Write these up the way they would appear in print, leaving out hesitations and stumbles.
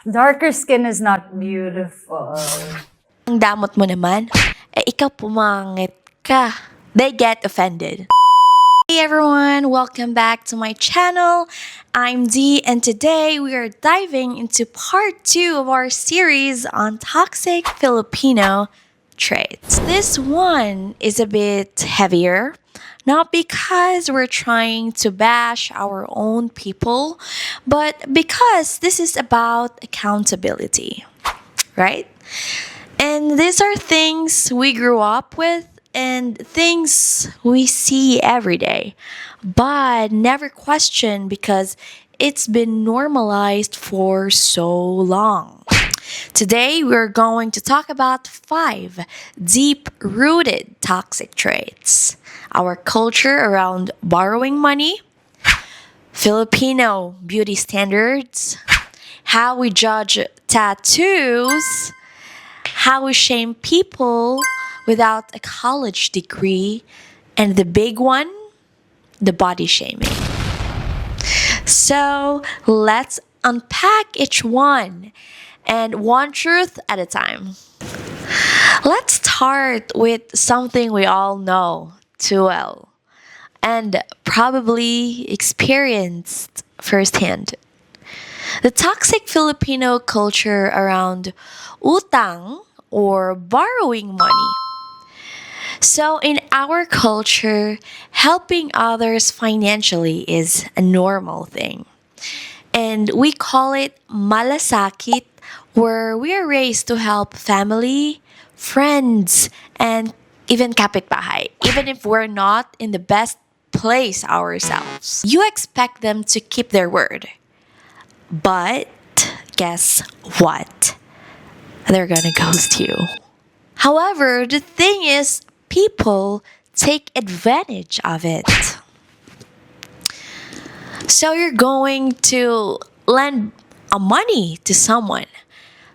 Darker skin is not beautiful. Ang damot mo naman. Ikaw pumangit ka. They get offended. Hey everyone, welcome back to my channel. I'm Dee and today we are diving into part 2 of our series on toxic Filipino traits. This one is a bit heavier, not because we're trying to bash our own people, but because this is about accountability, right? And these are things we grew up with and things we see every day, but never question because it's been normalized for so long. Today, we're going to talk about 5 deep-rooted toxic traits. Our culture around borrowing money, Filipino beauty standards, how we judge tattoos, how we shame people without a college degree, and the big one, the body shaming. So let's unpack each one, and one truth at a time. Let's start with something we all know too well, and probably experienced firsthand. The toxic Filipino culture around utang or borrowing money. So, in our culture, helping others financially is a normal thing. And we call it malasakit, where we are raised to help family, friends, and even kapitbahay, even if we're not in the best place ourselves. You expect them to keep their word. But guess what? They're gonna ghost you. However, the thing is, people take advantage of it. So you're going to lend money to someone,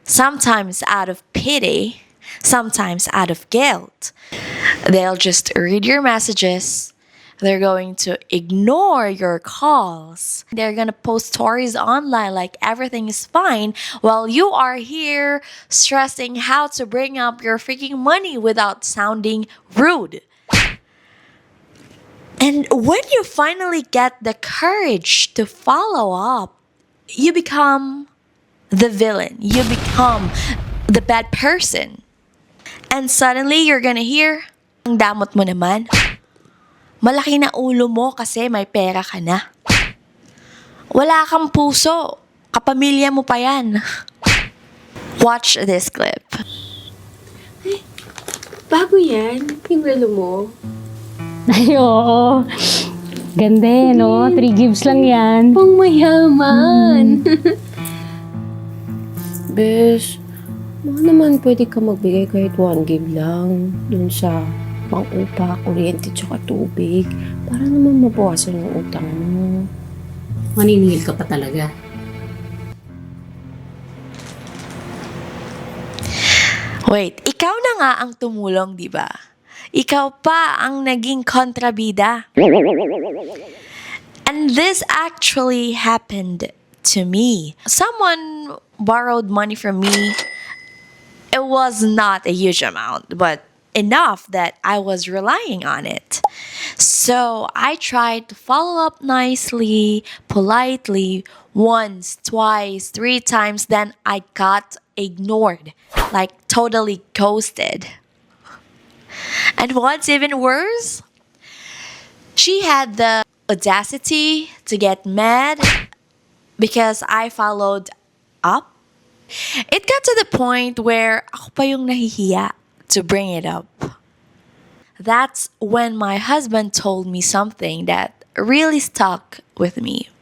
sometimes out of pity, sometimes out of guilt. They'll just read your messages. They're going to ignore your calls. They're going to post stories online like everything is fine while you are here stressing how to bring up your freaking money without sounding rude. And when you finally get the courage to follow up, you become the villain. You become the bad person. And suddenly you're gonna hear, ang damot mo naman. Malaki na ulo mo kasi may pera ka na. Wala kang puso. Kapamilya mo pa yan. Watch this clip. Ay, bago yan, yung relo mo. Ay, oo. Ganda eh, no? 3 gives lang yan. Pang mayaman. Bes, baka naman pwede ka magbigay kahit 1 give lang dun sa pang-upa, kuryente, tsaka tubig para naman mabawasan yung utang mo. Maniningil ka pa talaga. Wait, ikaw na nga ang tumulong, di ba? Ikaw pa ang naging kontrabida. And this actually happened to me. Someone borrowed money from me. It was not a huge amount, but enough that I was relying on it. So I tried to follow up nicely, politely, once, twice, 3 times, then I got ignored, like totally ghosted. And what's even worse, she had the audacity to get mad because I followed up. It got to the point where ako pa yung nahihiya to bring it up. That's when my husband told me something that really stuck with me.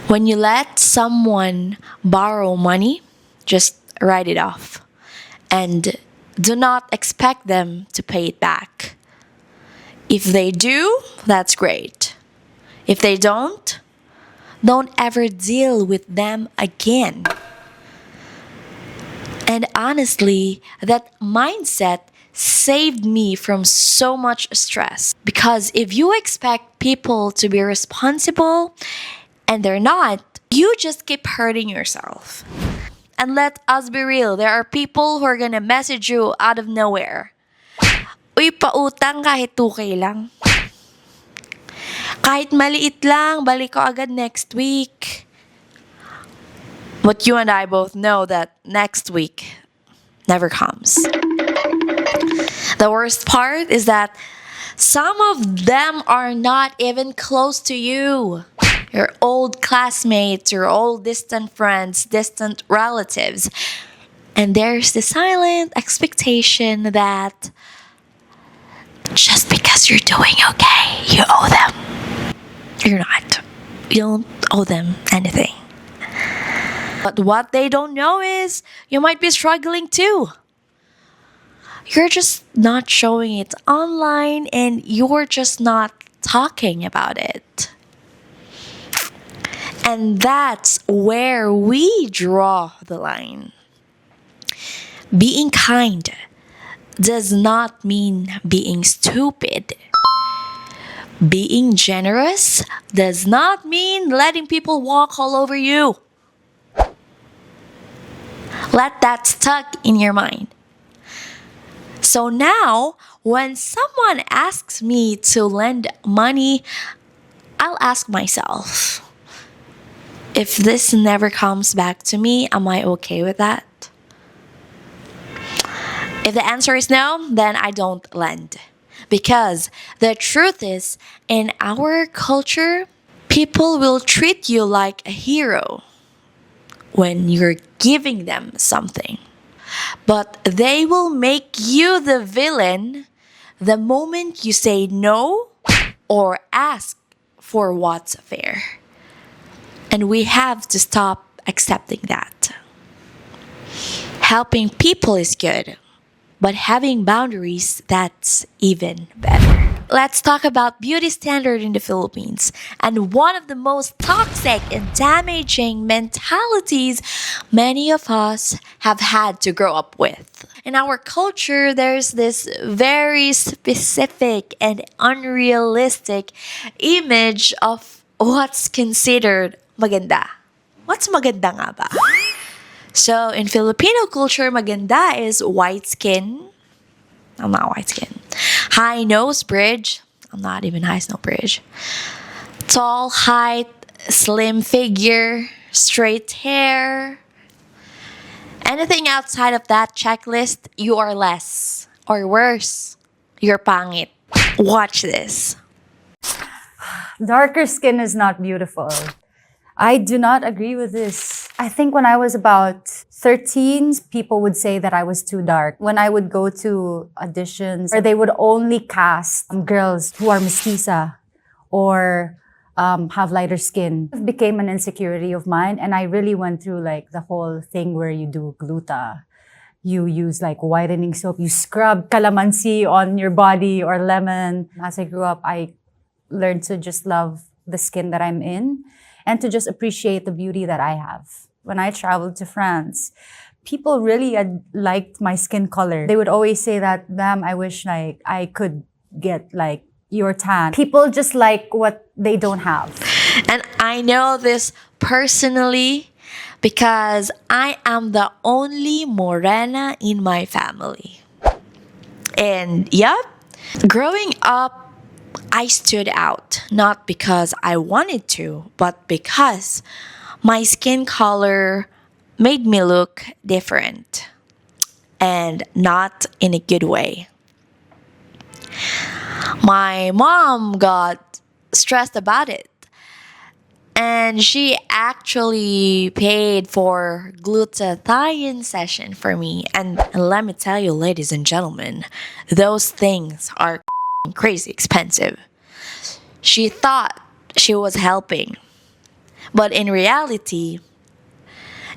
When you let someone borrow money, just write it off. And do not expect them to pay it back. If they do, that's great. If they don't ever deal with them again. And honestly, that mindset saved me from so much stress. Because if you expect people to be responsible and they're not, you just keep hurting yourself. And let us be real, there are people who are gonna message you out of nowhere. Uy, pautang kahit 2K lang. Kahit maliit lang, balik ko agad next week. But you and I both know that next week never comes. The worst part is that some of them are not even close to you. Your old classmates, your old distant friends, distant relatives. And there's the silent expectation that just because you're doing okay, you owe them. You're not. You don't owe them anything. But what they don't know is you might be struggling too. You're just not showing it online and you're just not talking about it. And that's where we draw the line. Being kind does not mean being stupid. Being generous does not mean letting people walk all over you. Let that stuck in your mind. So now, when someone asks me to lend money, I'll ask myself, if this never comes back to me, am I okay with that? If the answer is no, then I don't lend. Because the truth is, in our culture, people will treat you like a hero when you're giving them something. But they will make you the villain the moment you say no or ask for what's fair. And we have to stop accepting that. Helping people is good, but having boundaries, that's even better. Let's talk about beauty standard in the Philippines and one of the most toxic and damaging mentalities many of us have had to grow up with. In our culture, there's this very specific and unrealistic image of what's considered maganda. What's maganda nga ba? So in Filipino culture, maganda is white skin. I'm not white skin. High nose bridge. I'm not even high snow bridge. Tall height, slim figure, straight hair. Anything outside of that checklist, you are less. Or worse, you're pangit. Watch this. Darker skin is not beautiful. I do not agree with this. I think when I was about 13, people would say that I was too dark. When I would go to auditions, or they would only cast girls who are mestiza or have lighter skin. It became an insecurity of mine, and I really went through like the whole thing where you do gluta. You use like whitening soap. You scrub calamansi on your body or lemon. As I grew up, I learned to just love the skin that I'm in and to just appreciate the beauty that I have. When I traveled to France, people really liked my skin color. They would always say that, damn, I wish like I could get like your tan. People just like what they don't have. And I know this personally because I am the only morena in my family. And yep, growing up, I stood out, not because I wanted to, but because my skin color made me look different, and not in a good way. My mom got stressed about it, and she actually paid for glutathione session for me. And let me tell you, ladies and gentlemen, those things are crazy expensive. She thought she was helping, but in reality,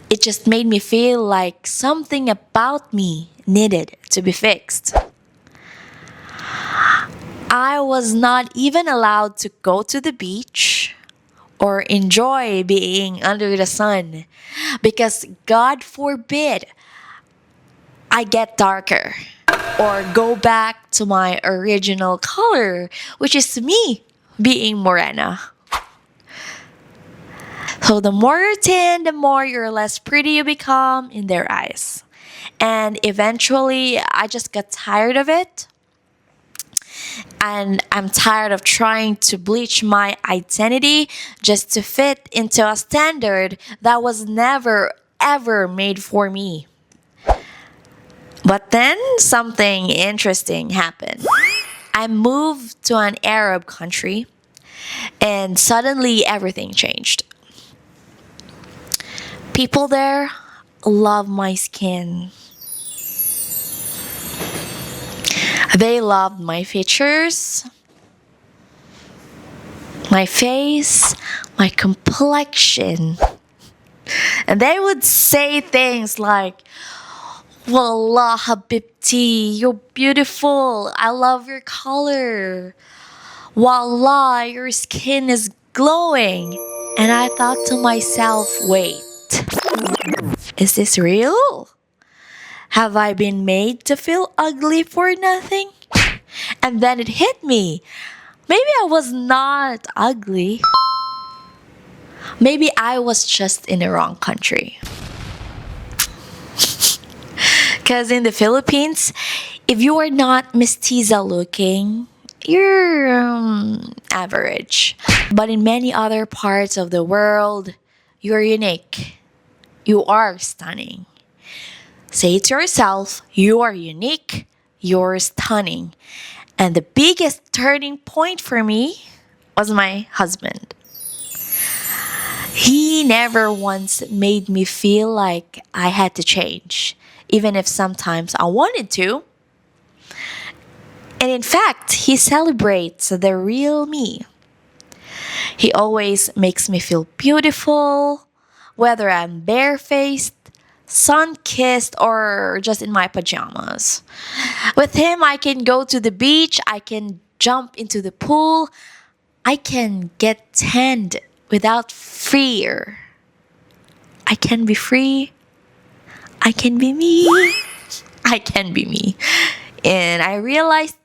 it just made me feel like something about me needed to be fixed. I was not even allowed to go to the beach or enjoy being under the sun because God forbid I get darker or go back to my original color, which is me being morena. So the more you're thin, the more you're less pretty you become in their eyes. And eventually, I just got tired of it. And I'm tired of trying to bleach my identity just to fit into a standard that was never, ever made for me. But then something interesting happened. I moved to an Arab country, and suddenly everything changed. People there love my skin. They loved my features, my face, my complexion. And they would say things like, Wallah, Habibti, you're beautiful. I love your color. Wallah, your skin is glowing. And I thought to myself, wait, is this real? Have I been made to feel ugly for nothing? And then it hit me. Maybe I was not ugly. Maybe I was just in the wrong country. Because in the Philippines, if you are not mestiza looking, you're average. But in many other parts of the world, you're unique. You are stunning. Say it to yourself, you are unique, you're stunning. And the biggest turning point for me was my husband. He never once made me feel like I had to change, even if sometimes I wanted to. And in fact, he celebrates the real me. He always makes me feel beautiful, whether I'm barefaced, sun-kissed, or just in my pajamas. With him, I can go to the beach, I can jump into the pool, I can get tanned without fear. I can be free. I can be me. I can be me. And I realized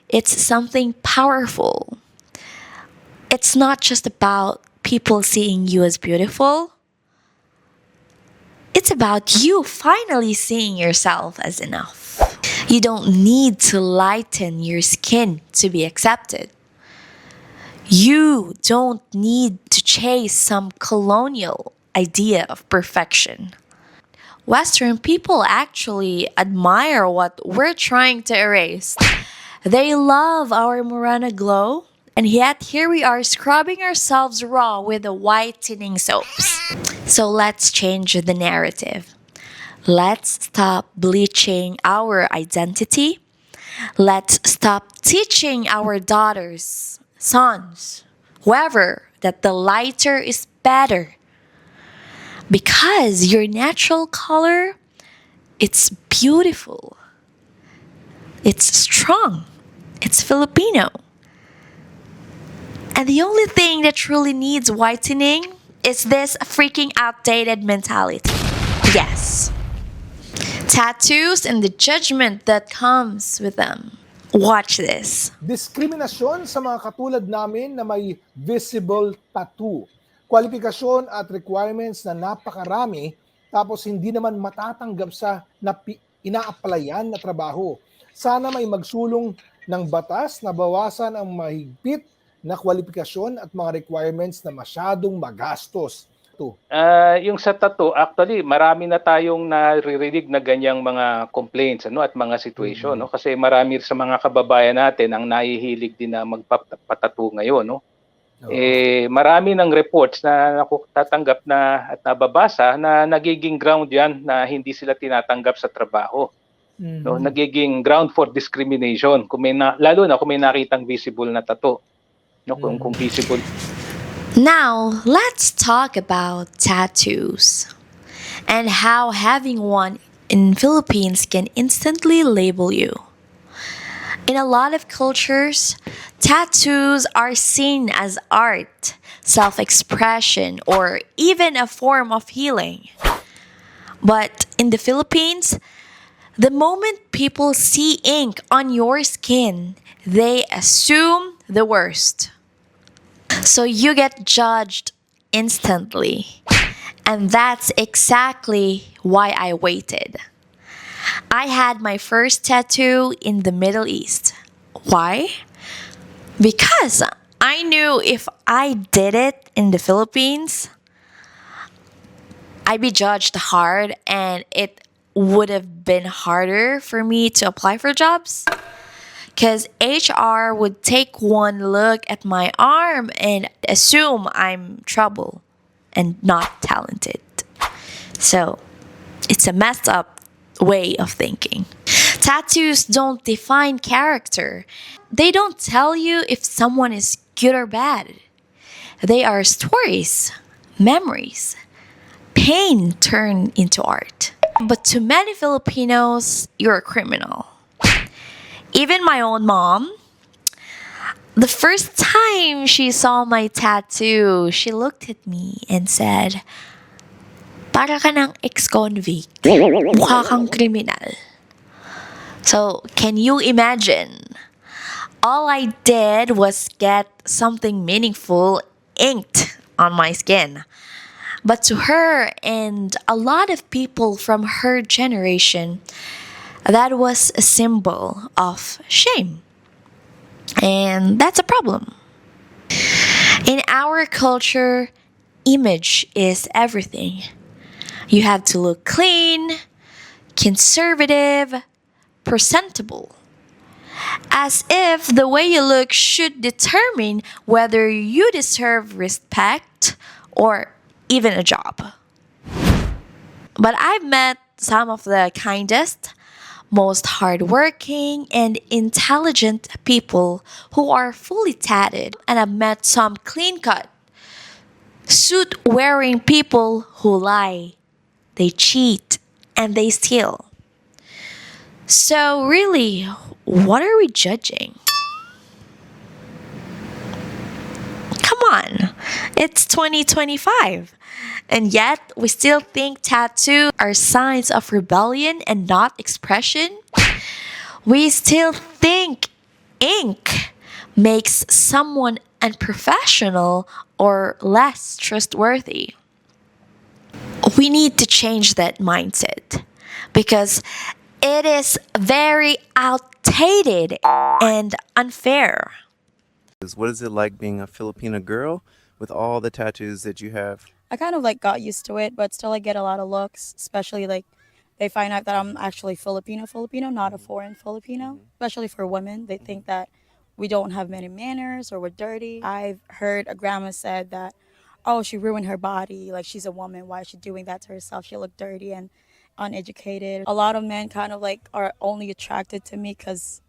it's something powerful. It's not just about people seeing you as beautiful. It's about you finally seeing yourself as enough. You don't need to lighten your skin to be accepted. You don't need to chase some colonial idea of perfection. Western people actually admire what we're trying to erase. They love our morena glow, and yet here we are scrubbing ourselves raw with the whitening soaps. So let's change the narrative. Let's stop bleaching our identity. Let's stop teaching our daughters, sons, whoever, that the lighter is better. Because your natural color, it's beautiful. It's strong. It's Filipino. And the only thing that truly needs whitening is this freaking outdated mentality. Yes. Tattoos and the judgment that comes with them. Watch this. Diskriminasyon sa mga katulad namin na may visible tattoo. Kwalifikasyon at requirements na napakarami tapos hindi naman matatanggap sa ina-applyan na trabaho. Sana may magsulong ng batas na bawasan ang mahigpit na kwalifikasyon at mga requirements na masyadong magastos. Yung sa tattoo, actually, marami na tayong naririnig na ganyang mga complaints at mga situation. No? Kasi marami sa mga kababayan natin ang nahihilig din na magpatattoo ngayon. No? Marami ng reports na nakutatanggap na at nababasa na nagiging ground yan na hindi sila tinatanggap sa trabaho. No? Nagiging ground for discrimination. Lalo na kung may nakitang visible na tattoo. No? Kung visible. Now, let's talk about tattoos and how having one in Philippines can instantly label you. In a lot of cultures, tattoos are seen as art, self-expression, or even a form of healing. But in the Philippines, the moment people see ink on your skin, they assume the worst. So you get judged instantly. And that's exactly why I waited. I had my first tattoo in the Middle East. Why? Because I knew if I did it in the Philippines, I'd be judged hard and it would have been harder for me to apply for jobs. Because HR would take one look at my arm and assume I'm trouble and not talented. So, it's a messed up way of thinking. Tattoos don't define character. They don't tell you if someone is good or bad. They are stories, memories, pain turned into art. But to many Filipinos, you're a criminal. Even my own mom, the first time she saw my tattoo, she looked at me and said, "Para ka ng ex-convict. Mukha kang kriminal." So, can you imagine? All I did was get something meaningful inked on my skin. But to her and a lot of people from her generation, that was a symbol of shame. And that's a problem. In our culture, image is everything. You have to look clean, conservative, presentable. As if the way you look should determine whether you deserve respect or even a job. But I've met some of the kindest, most hardworking, and intelligent people who are fully tatted, and I've met some clean-cut, suit-wearing people who lie, they cheat, and they steal. So really, what are we judging? Come on, it's 2025. And yet, we still think tattoos are signs of rebellion and not expression. We still think ink makes someone unprofessional or less trustworthy. We need to change that mindset because it is very outdated and unfair. What is it like being a Filipina girl with all the tattoos that you have? I kind of like got used to it, but still I get a lot of looks, especially like they find out that I'm actually Filipino, not a foreign Filipino. Especially for women, they think that we don't have many manners or we're dirty. I've heard a grandma said that, oh, she ruined her body, like she's a woman, why is she doing that to herself? She looked dirty and uneducated. A lot of men kind of like are only attracted to me because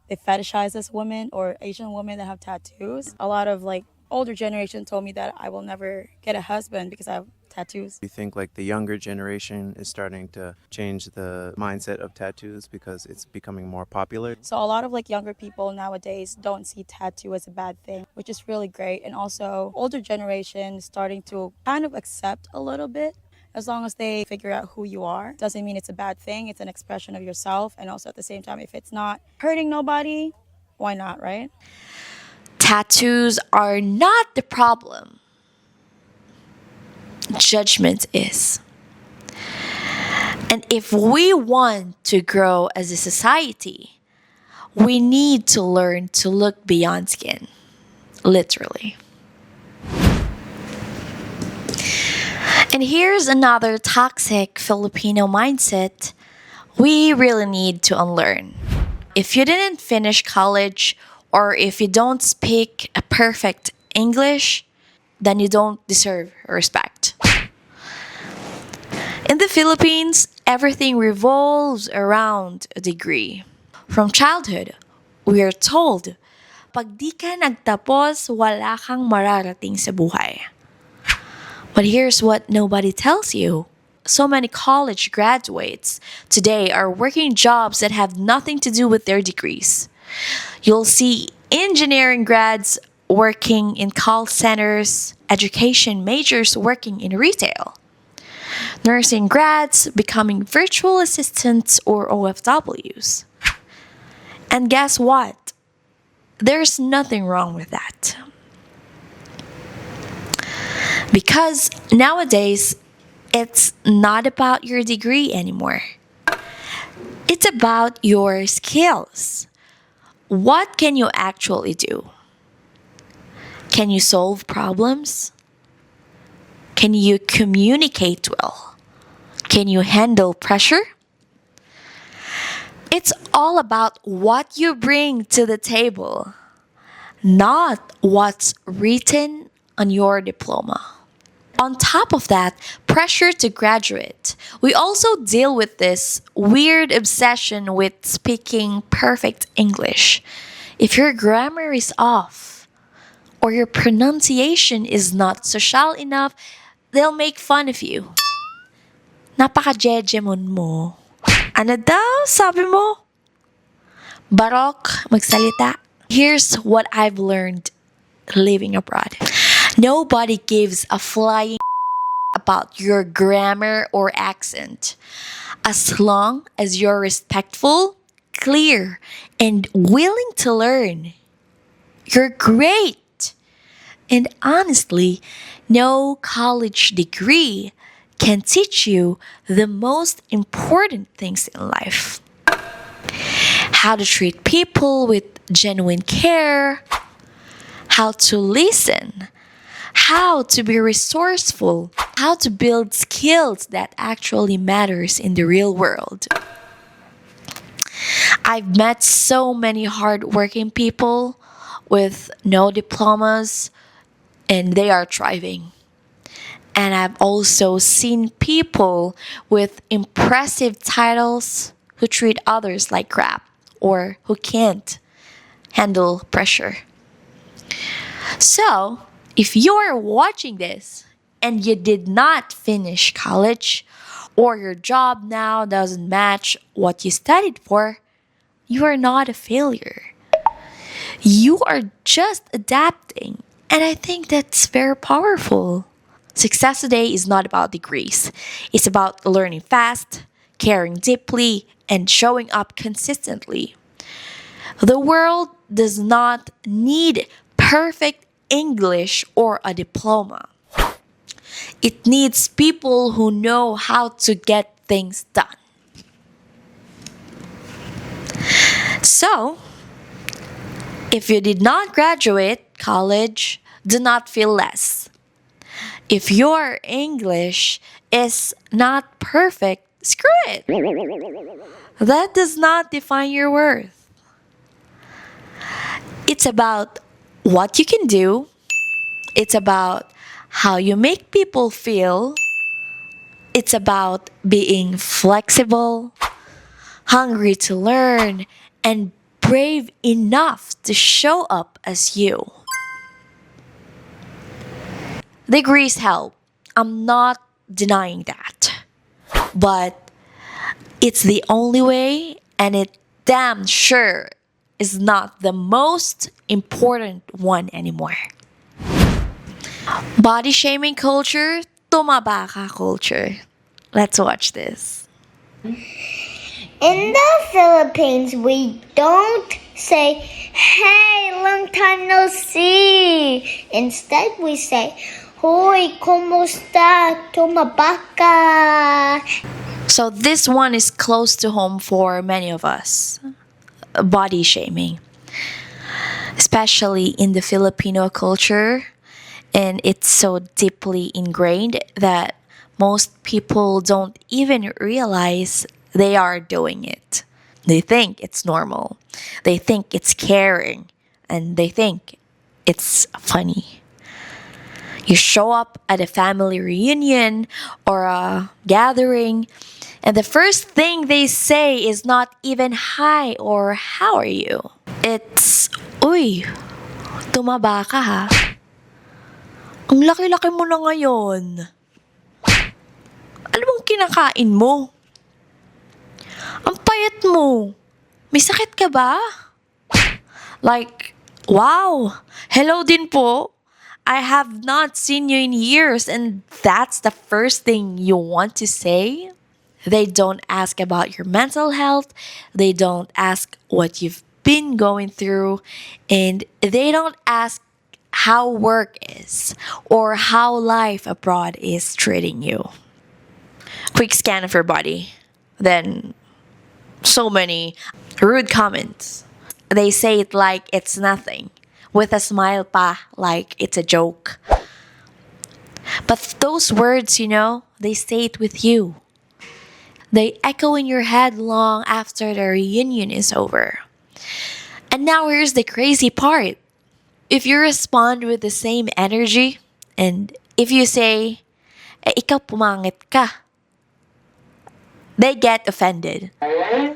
they fetishize this women or Asian women that have tattoos. A lot of like older generation told me that I will never get a husband because I have tattoos. Do you think like the younger generation is starting to change the mindset of tattoos because it's becoming more popular? So a lot of like younger people nowadays don't see tattoo as a bad thing, which is really great. And also older generation starting to kind of accept a little bit. As long as they figure out who you are, doesn't mean it's a bad thing. It's an expression of yourself. And also at the same time, if it's not hurting nobody, why not, right? Tattoos are not the problem. Judgment is. And if we want to grow as a society, we need to learn to look beyond skin, literally. And here's another toxic Filipino mindset we really need to unlearn. If you didn't finish college or if you don't speak a perfect English, then you don't deserve respect. In the Philippines, everything revolves around a degree. From childhood, we are told, pag di ka nagtapos, wala kang mararating sa buhay. But here's what nobody tells you. So many college graduates today are working jobs that have nothing to do with their degrees. You'll see engineering grads working in call centers, education majors working in retail, nursing grads becoming virtual assistants or OFWs. And guess what? There's nothing wrong with that. Because nowadays, it's not about your degree anymore. It's about your skills. What can you actually do? Can you solve problems? Can you communicate well? Can you handle pressure? It's all about what you bring to the table, not what's written on your diploma. On top of that, pressure to graduate. We also deal with this weird obsession with speaking perfect English. If your grammar is off or your pronunciation is not social enough, they'll make fun of you. Napaka-jejemon mo. Ano daw sabi mo? Barok magsalita. Here's what I've learned living abroad. Nobody gives a flying about your grammar or accent. As long as you're respectful, clear, and willing to learn, you're great. And honestly, no college degree can teach you the most important things in life. How to treat people with genuine care, how to listen, how to be resourceful, how to build skills that actually matters in the real world. I've met so many hardworking people with no diplomas and they are thriving. And I've also seen people with impressive titles who treat others like crap or who can't handle pressure. So, if you're watching this and you did not finish college or your job now doesn't match what you studied for, you are not a failure. You are just adapting. And I think that's very powerful. Success today is not about degrees. It's about learning fast, caring deeply, and showing up consistently. The world does not need perfect English or a diploma. It needs people who know how to get things done. So, if you did not graduate college, do not feel less. If your English is not perfect, screw it. That does not define your worth. It's about what you can do. It's about how you make people feel. It's about being flexible, hungry to learn, and brave enough to show up as you. Degrees help. I'm not denying that. But it's the only way, and it damn sure is not the most important one anymore. Body shaming culture, tumaba ka culture. Let's watch this. In the Philippines, we don't say, "Hey, long time no see." Instead, we say, "Hoy, kumusta? Tumaba ka." So this one is close to home for many of us. Body shaming. Especially in the Filipino culture. And it's so deeply ingrained that most people don't even realize they are doing it. They think it's normal. They think it's caring. And they think it's funny. You show up at a family reunion or a gathering, and the first thing they say is not even hi or how are you. It's, uy, tumaba ka ha. Ang laki-laki mo na ngayon. Ano bang kinakain mo? Ang payat mo. May sakit ka ba? Like, wow, hello din po. I have not seen you in years and that's the first thing you want to say? They don't ask about your mental health. They don't ask what you've been going through. And they don't ask how work is or how life abroad is treating you. Quick scan of your body. Then so many rude comments. They say it like it's nothing, with a smile pa, like it's a joke. But those words, they stay it with you. They echo in your head long after the reunion is over. And now here's the crazy part. If you respond with the same energy, and if you say, ikaw pumangit ka, they get offended.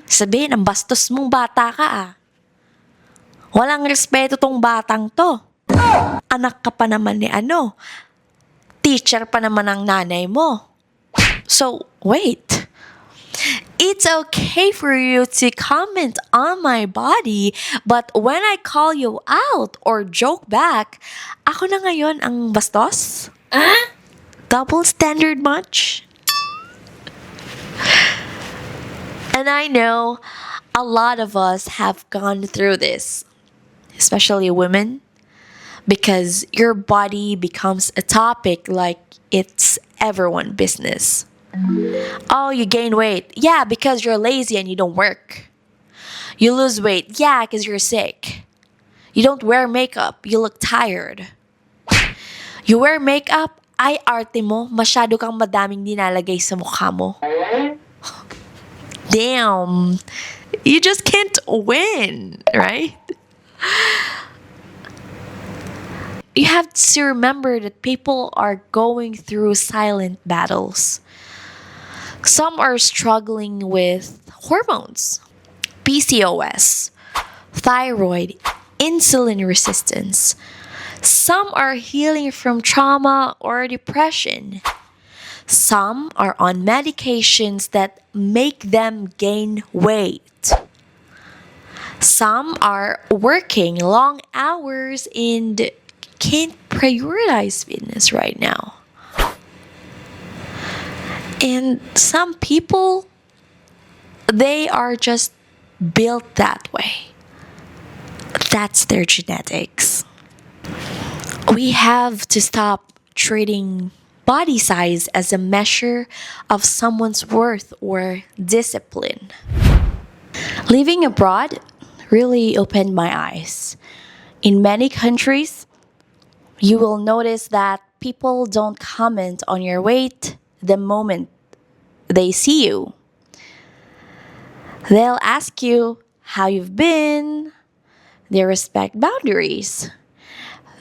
Sabihin, ang bastos mong bata ka ah. Walang respeto tong batang to. Anak ka pa naman ni teacher pa naman ang nanay mo. So, wait. It's okay for you to comment on my body, but when I call you out or joke back, ako na ngayon ang bastos? Double standard much? And I know a lot of us have gone through this, especially women, because your body becomes a topic like it's everyone's business. Oh, you gain weight. Yeah, because you're lazy and you don't work. You lose weight. Yeah, because you're sick. You don't wear makeup. You look tired. You wear makeup. Ay, arte mo. Masyado kang madaming dinalagay sa mukha mo. Damn. You just can't win, right? You have to remember that people are going through silent battles. Some are struggling with hormones, PCOS, thyroid, insulin resistance. Some are healing from trauma or depression. Some are on medications that make them gain weight. Some are working long hours and can't prioritize fitness right now. And some people, they are just built that way. That's their genetics. We have to stop treating body size as a measure of someone's worth or discipline. Living abroad really opened my eyes. In many countries, you will notice that people don't comment on your weight the moment they see you. They'll ask you how you've been. They respect boundaries.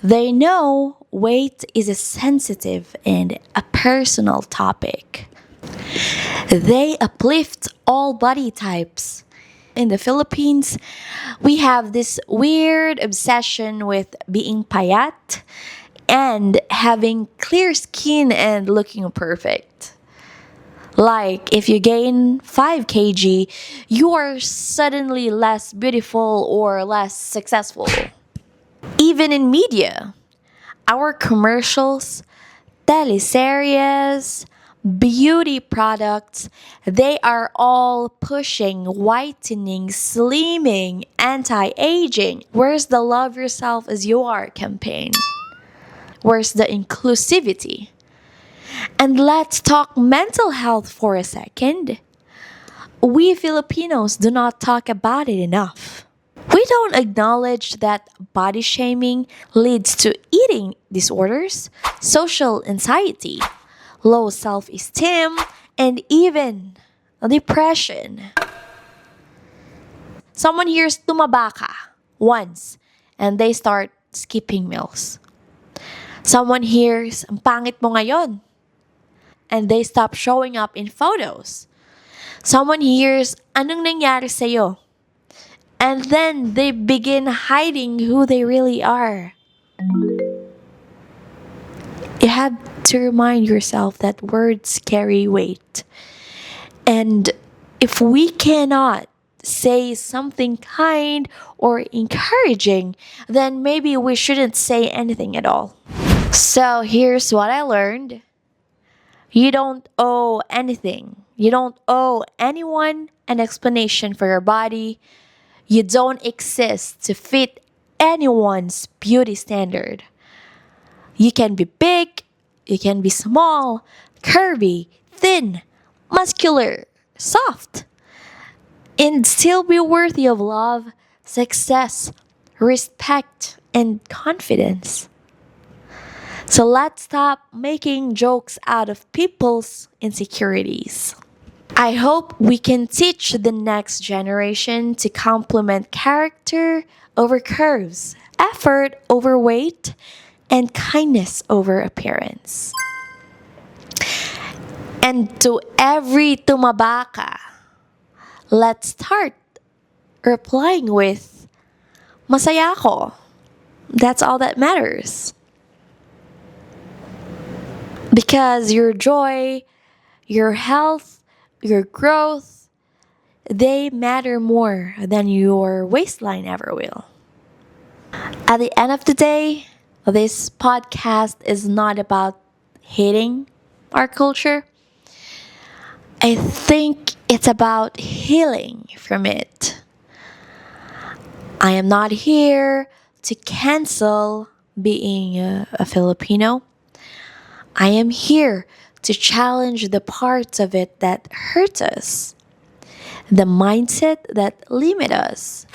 They know weight is a sensitive and a personal topic. They uplift all body types. In the Philippines, we have this weird obsession with being payat and having clear skin and looking perfect. Like, if you gain 5 kg, you are suddenly less beautiful or less successful. Even in media, our commercials, teleseries, beauty products, they are all pushing whitening, slimming, anti-aging. Where's the love yourself as you are campaign? Where's the inclusivity? And let's talk mental health for a second. We Filipinos do not talk about it enough. We don't acknowledge that body shaming leads to eating disorders, social anxiety, low self-esteem, and even depression. Someone hears tumaba ka once and they start skipping meals. Someone hears ang pangit mo ngayon and they stop showing up in photos. Someone hears anong nangyari sa'yo and then they begin hiding who they really are. You have to remind yourself that words carry weight. And if we cannot say something kind or encouraging, then maybe we shouldn't say anything at all. So here's what I learned. You don't owe anything. You don't owe anyone an explanation for your body. You don't exist to fit anyone's beauty standard. You can be big, you can be small, curvy, thin, muscular, soft, and still be worthy of love, success, respect, and confidence. So let's stop making jokes out of people's insecurities. I hope we can teach the next generation to compliment character over curves, effort over weight, and kindness over appearance. And to every tumabaka, let's start replying with, masaya ako. That's all that matters. Because your joy, your health, your growth, they matter more than your waistline ever will. At the end of the day, this podcast is not about hating our culture. I think it's about healing from it. I am not here to cancel being a Filipino. I am here to challenge the parts of it that hurt us, the mindset that limit us,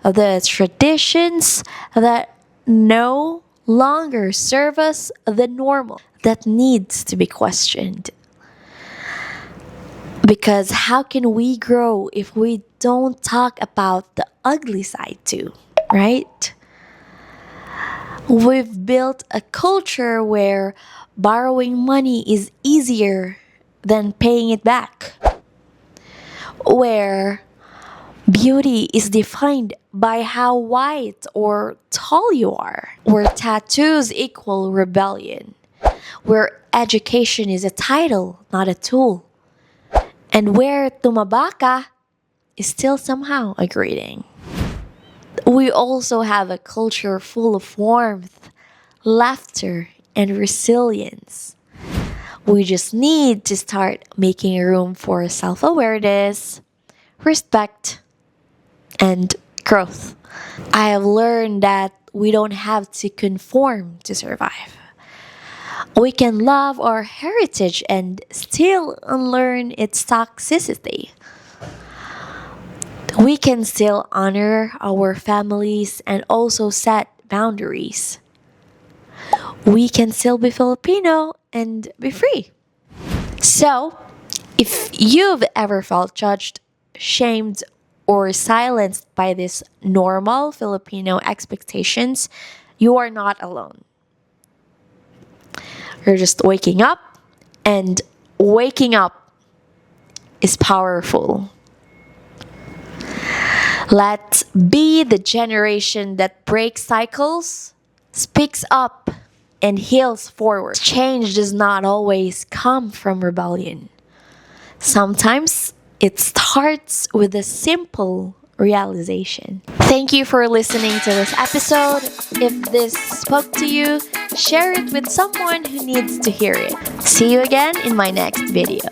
the traditions that no longer serve us, the normal that needs to be questioned. Because how can we grow if we don't talk about the ugly side too, right? We've built a culture where borrowing money is easier than paying it back, where beauty is defined by how white or tall you are, where tattoos equal rebellion, where education is a title, not a tool, and where tumabaka is still somehow a greeting. We also have a culture full of warmth, laughter, and resilience. We just need to start making room for self-awareness, respect, and growth. I have learned that we don't have to conform to survive. We can love our heritage and still unlearn its toxicity. We can still honor our families and also set boundaries. We can still be Filipino and be free. So, if you've ever felt judged, shamed, or silenced by these normal Filipino expectations, you are not alone. You're just waking up, and waking up is powerful. Let's be the generation that breaks cycles, speaks up, and heals forward. Change does not always come from rebellion. Sometimes it starts with a simple realization. Thank you for listening to this episode. If this spoke to you, share it with someone who needs to hear it. See you again in my next video.